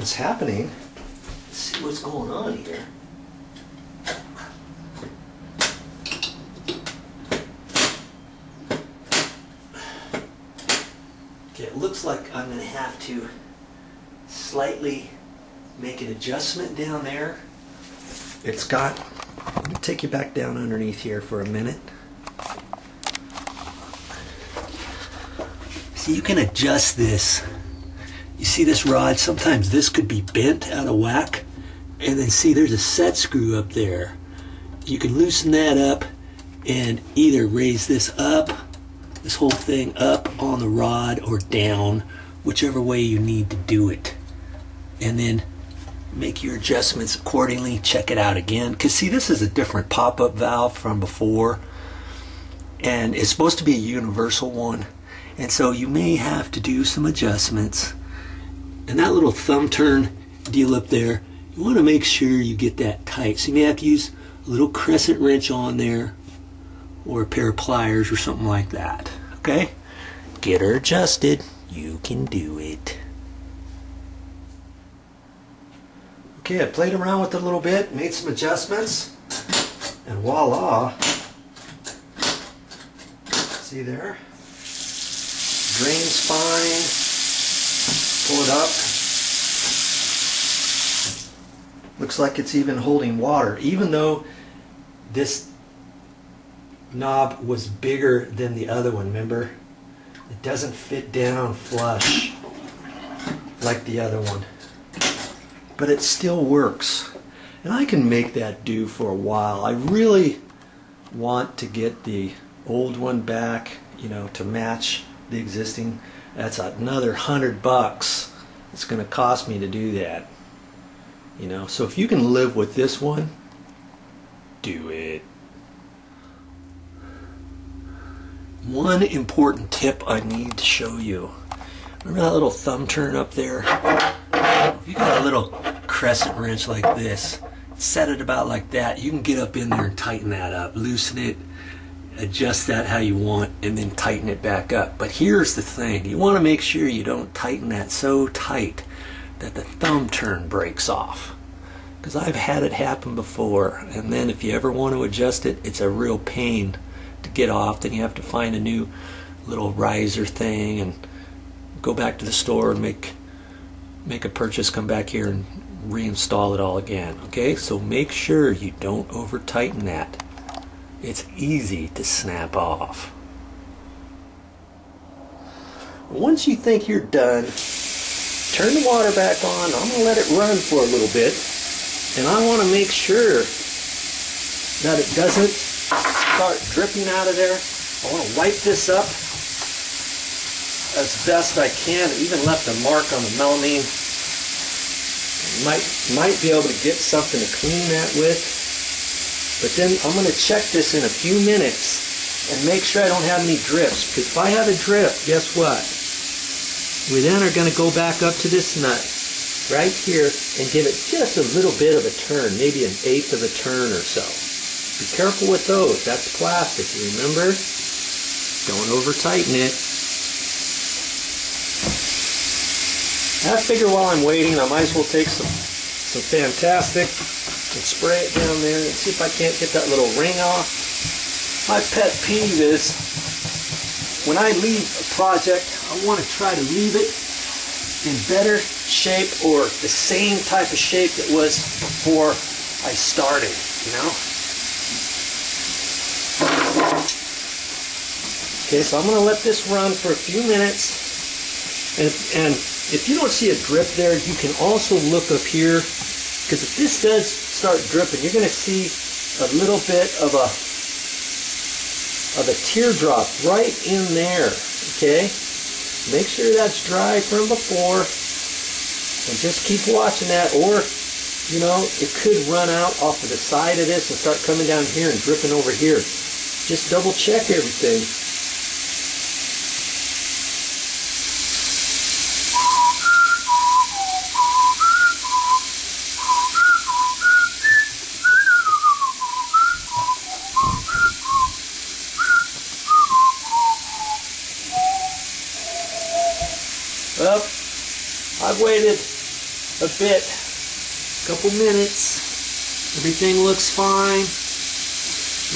is happening. Let's see what's going on here. Okay, it looks like I'm going to have to slightly make an adjustment down there. It's got, let me take you back down underneath here for a minute. So you can adjust this. You see this rod, sometimes this could be bent out of whack, and then see there's a set screw up there. You can loosen that up and either raise this up, this whole thing up on the rod, or down, whichever way you need to do it. And then make your adjustments accordingly. Check it out again, because see, this is a different pop-up valve from before, and it's supposed to be a universal one, and so you may have to do some adjustments. And that little thumb turn deal up there, you want to make sure you get that tight. So you may have to use a little crescent wrench on there, or a pair of pliers or something like that. Okay? Get her adjusted. You can do it. Okay, I played around with it a little bit, made some adjustments, and voila. See there? Drain's fine. Pull it up. Looks like it's even holding water, even though this knob was bigger than the other one, remember? It doesn't fit down flush like the other one. But it still works. And I can make that do for a while. I really want to get the old one back, you know, to match the existing. That's another $100 it's going to cost me to do that. You know, so if you can live with this one, do it. One important tip I need to show you. Remember that little thumb turn up there? If you got a little crescent wrench like this, set it about like that, you can get up in there and tighten that up, loosen it, adjust that how you want, and then tighten it back up. But here's the thing, you want to make sure you don't tighten that so tight that the thumb turn breaks off, because I've had it happen before, and then if you ever want to adjust it, it's a real pain to get off. Then you have to find a new little riser thing and go back to the store and make a purchase, come back here and reinstall it all again. Okay, so make sure you don't over tighten that. It's easy to snap off. Once you think you're done, turn the water back on. I'm going to let it run for a little bit, and I want to make sure that it doesn't start dripping out of there. I want to wipe this up as best I can. I even left a mark on the melamine. Might be able to get something to clean that with. But then I'm going to check this in a few minutes and make sure I don't have any drips. Because if I have a drip, guess what? We then are going to go back up to this nut right here and give it just a little bit of a turn, maybe 1/8 of a turn or so. Be careful with those. That's plastic, remember? Don't over tighten it. I figure while I'm waiting, I might as well take some Fantastic and spray it down there and see if I can't get that little ring off. My pet peeve is when I leave a project, I want to try to leave it in better shape or the same type of shape it was before I started, you know? Okay, so I'm going to let this run for a few minutes, and if you don't see a drip there, you can also look up here, because if this does start dripping, you're going to see a little bit of a teardrop right in there. Okay, make sure that's dry from before, and just keep watching that. Or, you know, it could run out off of the side of this and start coming down here and dripping over here. Just double check everything. Well, I've waited a bit, a couple minutes. Everything looks fine.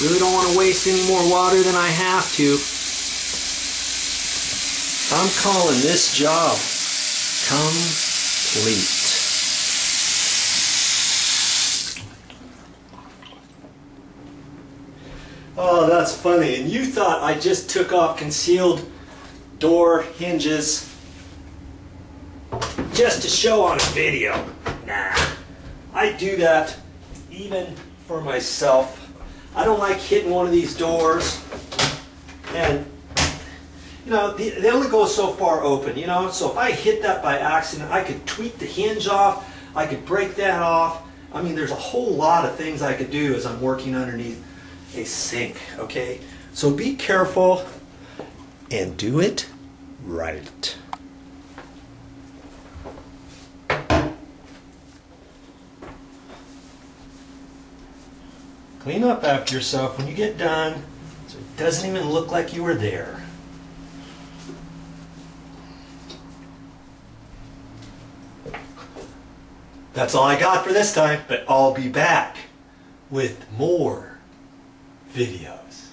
Really don't want to waste any more water than I have to. I'm calling this job complete. Oh, that's funny. And you thought I just took off concealed door hinges just to show on a video. Nah, I do that even for myself. I don't like hitting one of these doors, and you know, they only go so far open, you know, so if I hit that by accident, I could tweak the hinge off, I could break that off. I mean, there's a whole lot of things I could do as I'm working underneath a sink, okay? So be careful and do it right. Clean up after yourself when you get done so it doesn't even look like you were there. That's all I got for this time, but I'll be back with more videos.